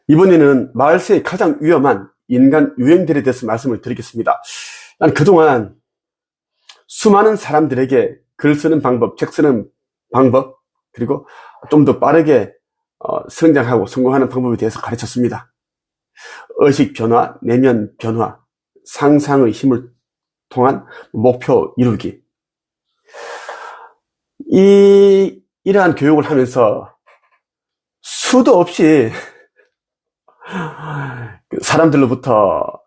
이번에는 말세의 가장 위험한 인간 유행들에 대해서 말씀을 드리겠습니다. 난 그동안 수많은 사람들에게 글 쓰는 방법, 책 쓰는 방법, 그리고 좀 더 빠르게 성장하고 성공하는 방법에 대해서 가르쳤습니다. 의식 변화, 내면 변화, 상상의 힘을 통한 목표 이루기. 이러한 교육을 하면서 수도 없이 사람들로부터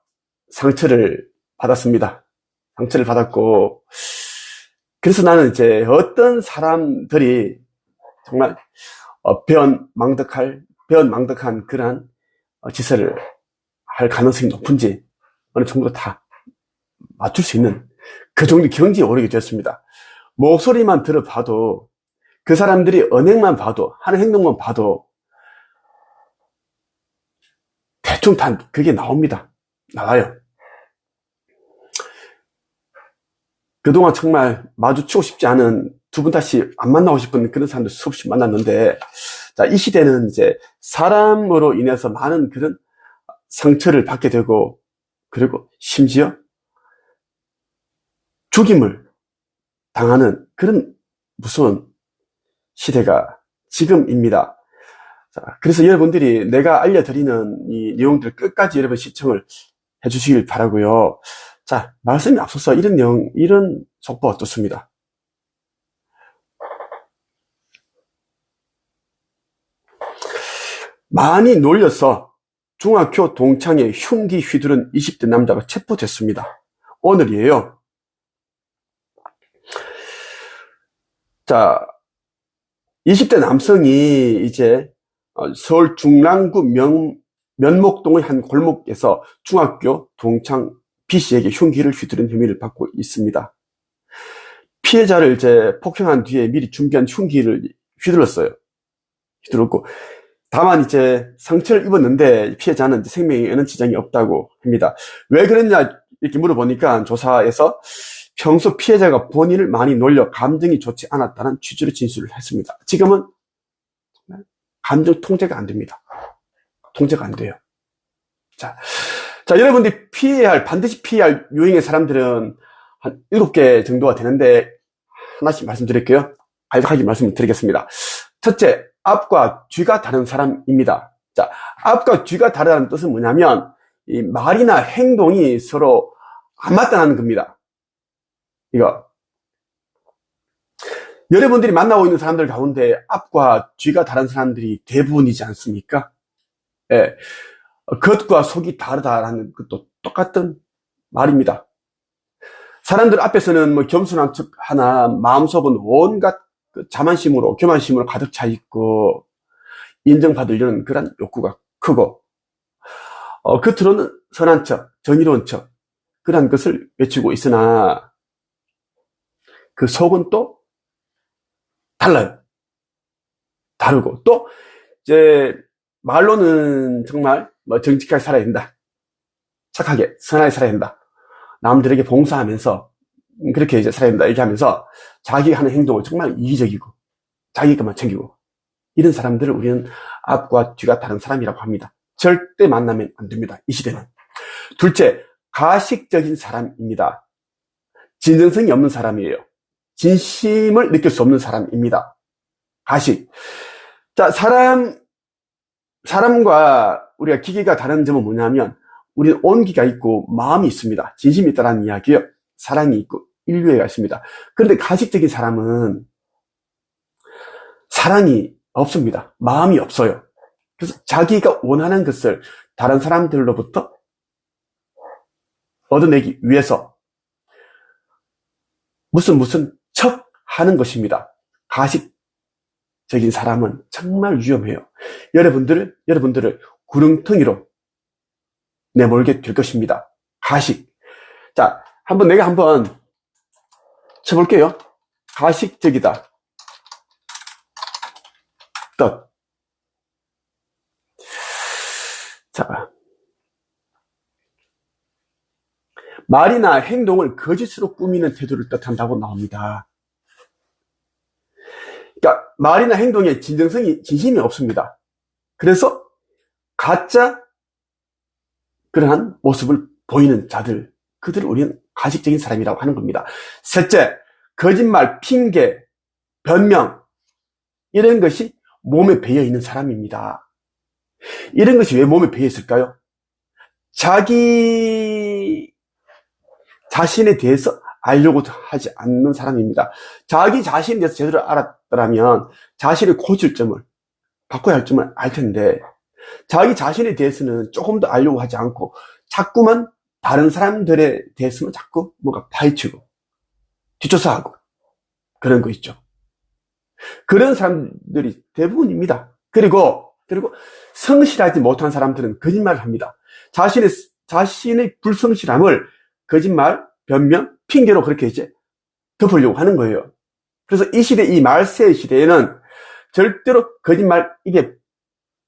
상처를 받았습니다. 상처를 받았고, 그래서 나는 이제 어떤 사람들이 정말 배은망덕한 그러한 짓을 할 가능성이 높은지 어느 정도 다 맞출 수 있는 그 정도 경지에 오르게 됐습니다. 목소리만 들어봐도, 그 사람들이 언행만 봐도, 하는 행동만 봐도 대충 다 그게 나와요. 그동안 정말 마주치고 싶지 않은, 두 분 다시 안 만나고 싶은 그런 사람들 수없이 만났는데, 자, 이 시대는 이제 사람으로 인해서 많은 그런 상처를 받게 되고, 그리고 심지어 죽임을 당하는 그런 무서운 시대가 지금입니다. 자, 그래서 여러분들이 내가 알려드리는 이 내용들 끝까지 여러분 시청을 해주시길 바라고요. 자, 말씀이 앞서서 이런 내용, 이런 속보가 떴습니다. 많이 놀려서 중학교 동창회 흉기 휘두른 20대 남자가 체포됐습니다. 오늘이에요. 자, 20대 남성이 이제 서울 중랑구 면목동의 한 골목에서 중학교 동창 B씨에게 흉기를 휘두른 혐의를 받고 있습니다. 피해자를 이제 폭행한 뒤에 미리 준비한 흉기를 휘둘렀고, 다만 이제 상처를 입었는데 피해자는 이제 생명에는 지장이 없다고 합니다. 왜 그랬냐 이렇게 물어보니까 조사에서 평소 피해자가 본인을 많이 놀려 감정이 좋지 않았다는 취지로 진술을 했습니다. 지금은 감정 통제가 안 됩니다. 통제가 안 돼요. 자, 여러분들이 반드시 피해야 할 유형의 사람들은 한 7개 정도가 되는데, 하나씩 말씀드릴게요. 간략하게 말씀을 드리겠습니다. 첫째, 앞과 뒤가 다른 사람입니다. 자, 앞과 뒤가 다르다는 뜻은 뭐냐면, 이 말이나 행동이 서로 안 맞다는 겁니다. 여러분들이 만나고 있는 사람들 가운데 앞과 뒤가 다른 사람들이 대부분이지 않습니까? 예. 겉과 속이 다르다라는 것도 똑같은 말입니다. 사람들 앞에서는 뭐 겸손한 척 하나, 마음속은 온갖 자만심으로, 교만심으로 가득 차 있고, 인정받으려는 그런 욕구가 크고, 겉으로는 선한 척, 정의로운 척, 그런 것을 외치고 있으나, 그 속은 또 달라요. 다르고, 또, 이제, 말로는 정말 정직하게 살아야 된다. 착하게, 선하게 살아야 된다. 남들에게 봉사하면서 그렇게 이제 살아야 된다. 이렇게 하면서 자기가 하는 행동은 정말 이기적이고 자기 것만 챙기고, 이런 사람들을 우리는 앞과 뒤가 다른 사람이라고 합니다. 절대 만나면 안 됩니다. 이 시대는. 둘째, 가식적인 사람입니다. 진정성이 없는 사람이에요. 진심을 느낄 수 없는 사람입니다. 가식. 자, 사람과 우리가 기계가 다른 점은 뭐냐면, 우리는 온기가 있고 마음이 있습니다. 진심이 있다는 이야기예요. 사랑이 있고 인류애가 있습니다. 그런데 가식적인 사람은 사랑이 없습니다. 마음이 없어요. 그래서 자기가 원하는 것을 다른 사람들로부터 얻어내기 위해서 무슨 척 하는 것입니다. 가식적인 사람은 정말 위험해요. 여러분들을 구렁텅이로 내몰게 될 것입니다. 가식. 자, 내가 한번 쳐볼게요. 가식적이다. 뜻. 자, 말이나 행동을 거짓으로 꾸미는 태도를 뜻한다고 나옵니다. 그러니까 말이나 행동에 진심이 없습니다. 그래서 가짜 그러한 모습을 보이는 자들, 그들을 우리는 가식적인 사람이라고 하는 겁니다. 셋째, 거짓말, 핑계, 변명, 이런 것이 몸에 배어 있는 사람입니다. 이런 것이 왜 몸에 배어 있을까요? 자기 자신에 대해서 알려고 하지 않는 사람입니다. 자기 자신에 대해서 제대로 알았더라면 자신의 고칠 점을, 바꿔야 할 점을 알 텐데, 자기 자신에 대해서는 조금 더 알려고 하지 않고 자꾸만 다른 사람들에 대해서는 자꾸 뭔가 파헤치고 뒷조사하고 그런 거 있죠. 그런 사람들이 대부분입니다. 그리고 성실하지 못한 사람들은 거짓말을 합니다. 자신의 불성실함을 거짓말, 변명, 핑계로 그렇게 이제 덮으려고 하는 거예요. 그래서 이 시대, 이 말세의 시대에는 절대로 거짓말 입에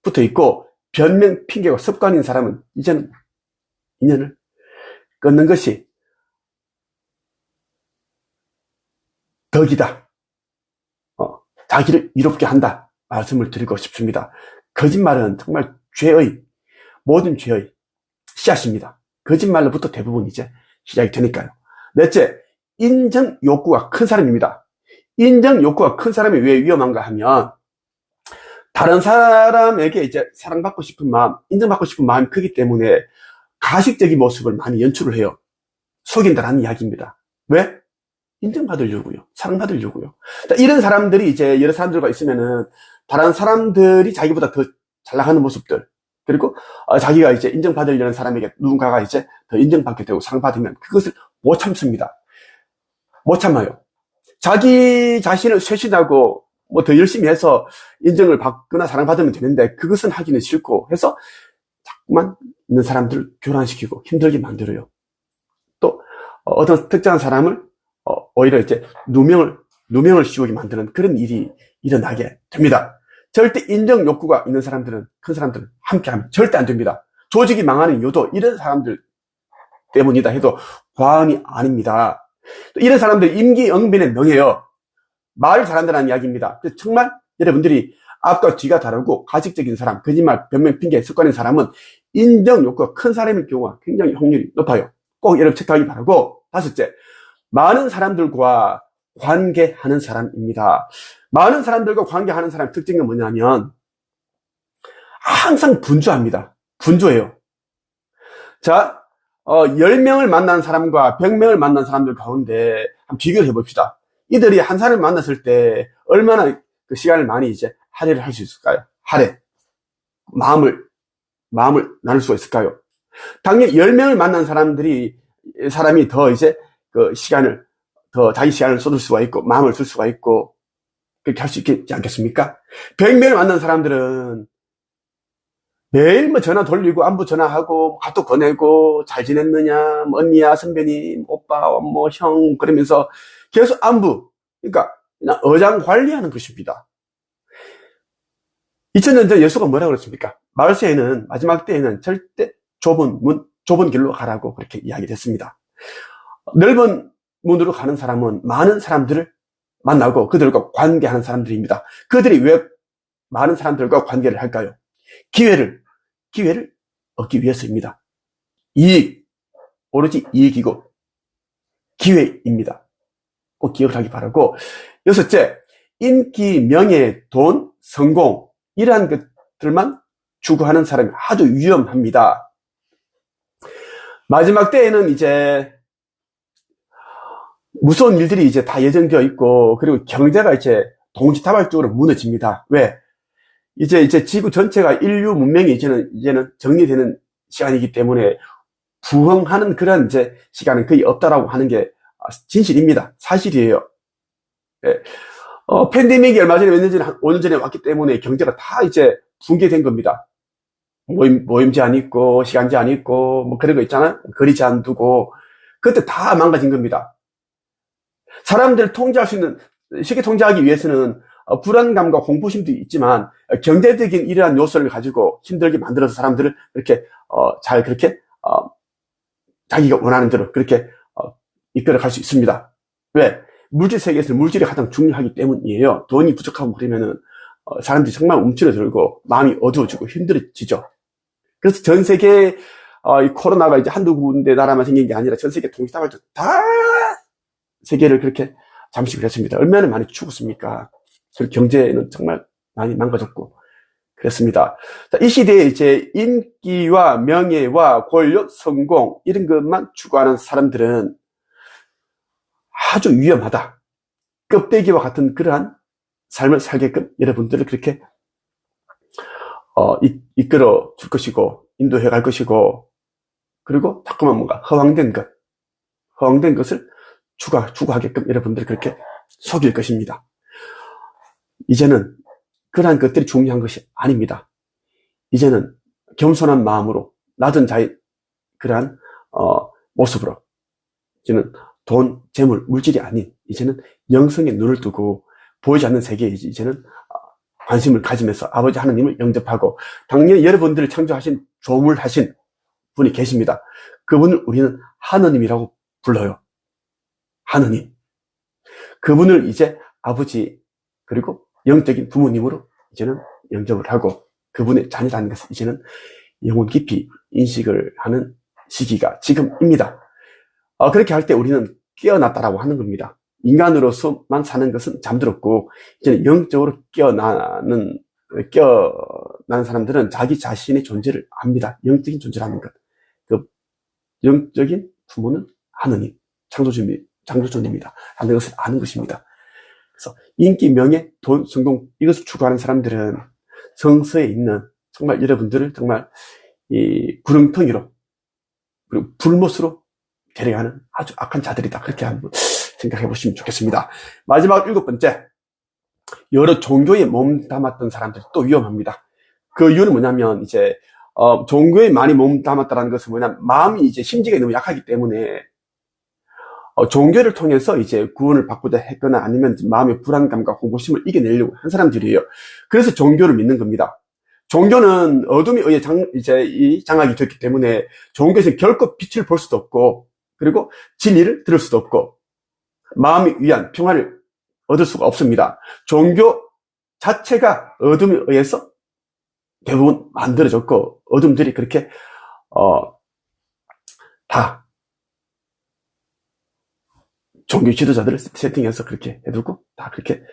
붙어 있고 변명, 핑계가 습관인 사람은 이제는 인연을 끊는 것이 덕이다. 자기를 이롭게 한다. 말씀을 드리고 싶습니다. 거짓말은 정말 모든 죄의 씨앗입니다. 거짓말로부터 대부분 이제 시작이 되니까요. 넷째, 인정 욕구가 큰 사람입니다. 인정 욕구가 큰 사람이 왜 위험한가 하면, 다른 사람에게 이제 사랑받고 싶은 마음, 인정받고 싶은 마음이 크기 때문에 가식적인 모습을 많이 연출을 해요. 속인다라는 이야기입니다. 왜? 인정받으려고요. 사랑받으려고요. 이런 사람들이 이제 여러 사람들과 있으면은 다른 사람들이 자기보다 더 잘 나가는 모습들, 그리고 자기가 이제 인정받으려는 사람에게 누군가가 이제 더 인정받게 되고 사랑받으면 그것을 못 참습니다. 못 참아요. 자기 자신을 쇄신하고 뭐 더 열심히 해서 인정을 받거나 사랑받으면 되는데 그것은 하기는 싫고 해서 자꾸만 있는 사람들을 교란시키고 힘들게 만들어요. 또 어떤 특정한 사람을 오히려 이제 누명을 씌우게 만드는 그런 일이 일어나게 됩니다. 절대 인정 욕구가 있는 사람들은, 큰 사람들은 함께하면 절대 안 됩니다. 조직이 망하는 이유도 이런 사람들 때문이다 해도 과언이 아닙니다. 또 이런 사람들 임기응변의 명예요. 말을 잘한다는 이야기입니다. 정말 여러분들이 앞과 뒤가 다르고 가식적인 사람, 거짓말, 변명, 핑계, 습관인 사람은 인정 욕구가 큰 사람일 경우가 굉장히 확률이 높아요. 꼭 여러분 체크하기 바라고. 다섯째, 많은 사람들과 관계하는 사람입니다. 많은 사람들과 관계하는 사람의 특징이 뭐냐면 항상 분주합니다. 분주해요. 자, 10명을 만난 사람과 100명을 만난 사람들 가운데 한번 비교를 해봅시다. 이들이 한 사람을 만났을 때 얼마나 그 시간을 많이 이제 할애를 할 수 있을까요? 할애. 마음을 나눌 수가 있을까요? 당연히 10명을 만난 사람이 더 이제 자기 시간을 쏟을 수가 있고, 마음을 쓸 수가 있고, 그렇게 할 수 있지 않겠습니까? 100명을 만난 사람들은 매일 뭐 전화 돌리고, 안부 전화하고, 카톡 보내고, 잘 지냈느냐, 뭐 언니야, 선배님, 오빠, 뭐 형, 그러면서 계속 안부. 그러니까, 그냥 어장 관리하는 것입니다. 2000년 전 예수가 뭐라고 그랬습니까? 말세에는, 마지막 때에는 절대 좁은 길로 가라고 그렇게 이야기했습니다. 넓은 문으로 가는 사람은 많은 사람들을 만나고 그들과 관계하는 사람들입니다. 그들이 왜 많은 사람들과 관계를 할까요? 기회를 얻기 위해서입니다. 오로지 이익이고 기회입니다. 꼭 기억을 하기 바라고. 여섯째, 인기, 명예, 돈, 성공, 이러한 것들만 추구하는 사람이 아주 위험합니다. 마지막 때에는 이제 무서운 일들이 이제 다 예정되어 있고, 그리고 경제가 이제 동시다발적으로 무너집니다. 왜? 이제 지구 전체가 인류 문명이 이제는 정리되는 시간이기 때문에 부흥하는 그런 이제 시간은 거의 없다라고 하는 게 진실입니다. 사실이에요. 예. 팬데믹이 얼마 전에 5년 전에 왔기 때문에 경제가 다 이제 붕괴된 겁니다. 모임 제한 있고, 시간 제한 있고, 뭐 그런 거 있잖아요. 거리 제한 두고, 그때 다 망가진 겁니다. 사람들을 쉽게 통제하기 위해서는 불안감과 공포심도 있지만 경제적인 이러한 요소를 가지고 힘들게 만들어서 사람들을 이렇게 자기가 원하는 대로 그렇게 이끌어갈 수 있습니다. 왜? 물질 세계에서는 물질이 가장 중요하기 때문이에요. 돈이 부족하고 그러면은 사람들이 정말 움츠러들고 마음이 어두워지고 힘들어지죠. 그래서 전 세계 이 코로나가 이제 한두 군데 나라만 생긴 게 아니라 전 세계 동시다발적 다 세계를 그렇게 잠식을 했습니다. 얼마나 많이 죽었습니까? 그리고 경제는 정말 많이 망가졌고 그랬습니다. 자, 이 시대에 이제 인기와 명예와 권력, 성공 이런 것만 추구하는 사람들은 아주 위험하다. 껍데기와 같은 그러한 삶을 살게끔 여러분들을 그렇게 이끌어 줄 것이고 인도해 갈 것이고 그리고 자꾸만 뭔가 허황된 것을 추구하게끔 여러분들을 그렇게 속일 것입니다. 이제는 그러한 것들이 중요한 것이 아닙니다. 이제는 겸손한 마음으로 낮은 자의 그러한 모습으로 이제는 돈, 재물, 물질이 아닌 이제는 영성에 눈을 뜨고 보이지 않는 세계에 이제는 관심을 가지면서 아버지 하나님을 영접하고 당연히 여러분들을 창조하신 조물하신 분이 계십니다. 그분을 우리는 하느님이라고 불러요. 하느님. 그분을 이제 아버지 그리고 영적인 부모님으로 이제는 영접을 하고 그분의 자녀라는 것을 이제는 영혼 깊이 인식을 하는 시기가 지금입니다. 그렇게 할 때 우리는 깨어났다라고 하는 겁니다. 인간으로서만 사는 것은 잠들었고 이제는 영적으로 깨어나는 사람들은 자기 자신의 존재를 압니다. 영적인 존재라는 것. 그 영적인 부모는 하느님, 창조주님입니다. 하는 것을 아는 것입니다. 그래서 인기, 명예, 돈, 성공 이것을 추구하는 사람들은 성서에 있는 정말 여러분들을 정말 이 구렁텅이로 그리고 불못으로 데려가는 아주 악한 자들이다. 그렇게 한번 생각해 보시면 좋겠습니다. 마지막 7번째, 여러 종교에 몸담았던 사람들이 또 위험합니다. 그 이유는 뭐냐면 이제 종교에 많이 몸담았다는 것은 뭐냐면 마음이 이제 심지가 너무 약하기 때문에 종교를 통해서 이제 구원을 받고자 했거나 아니면 마음의 불안감과 공포심을 이겨내려고 한 사람들이에요. 그래서 종교를 믿는 겁니다. 종교는 어둠에 의해 이 장악이 됐기 때문에 종교에서 결코 빛을 볼 수도 없고 그리고 진리를 들을 수도 없고 마음이 위안, 평화를 얻을 수가 없습니다. 종교 자체가 어둠에 의해서 대부분 만들어졌고 어둠들이 그렇게 다 종교 지도자들을 세팅해서 그렇게 해두고 다 그렇게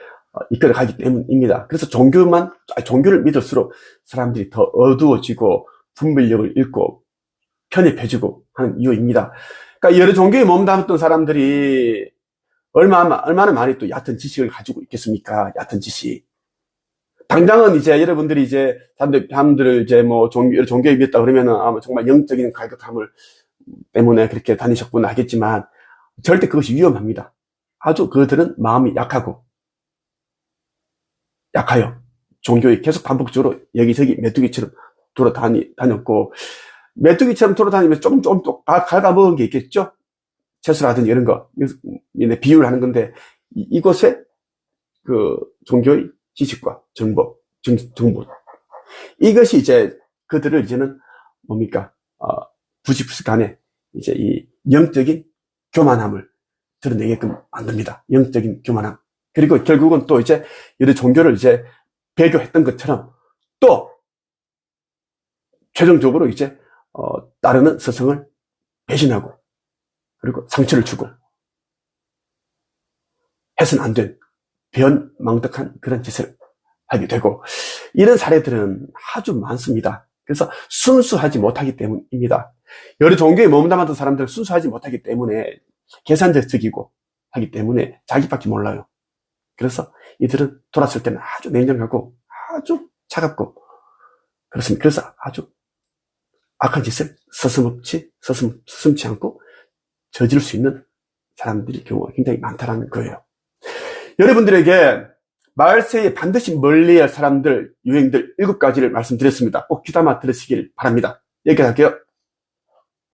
이끌어가기 때문입니다. 그래서 종교를 믿을수록 사람들이 더 어두워지고 분별력을 잃고 편협해지고 하는 이유입니다. 그러니까 여러 종교에 몸담았던 사람들이 얼마나 많이 또 얕은 지식을 가지고 있겠습니까? 얕은 지식. 당장은 이제 여러분들이 이제 사람들을 이제 뭐 여러 종교에 믿었다 그러면은 아마 정말 영적인 갈급함을 때문에 그렇게 다니셨구나 하겠지만 절대 그것이 위험합니다. 아주 그들은 마음이 약하요. 종교에 계속 반복적으로 여기저기 메뚜기처럼 돌아다녔고, 메뚜기처럼 돌아다니면서 조금 또 갉아먹은 게 있겠죠? 채소라든지 이런 거. 비유를 하는 건데, 이곳에 그 종교의 지식과 정보. 이것이 이제 그들을 이제는 뭡니까? 부식부식간에 이제 이 영적인 교만함을 드러내게끔 만듭니다. 영적인 교만함. 그리고 결국은 또 이제 여러 종교를 이제 배교했던 것처럼 또 최종적으로 이제 따르는 스승을 배신하고 그리고 상처를 주고 해서는 안 된 변망덕한 그런 짓을 하게 되고 이런 사례들은 아주 많습니다. 그래서 순수하지 못하기 때문입니다. 여러 종교에 몸담았던 사람들은 순수하지 못하기 때문에 계산적이고 하기 때문에 자기밖에 몰라요. 그래서 이들은 돌았을 때는 아주 냉정하고 아주 차갑고 그렇습니다. 그래서 아주 악한 짓을 서슴지 않고 저지를 수 있는 사람들이 경우가 굉장히 많다는 거예요. 여러분들에게 말세에 반드시 멀리해야 할 사람들, 유행들 7가지를 말씀드렸습니다. 꼭 귀담아 들으시길 바랍니다. 여기까지 할게요.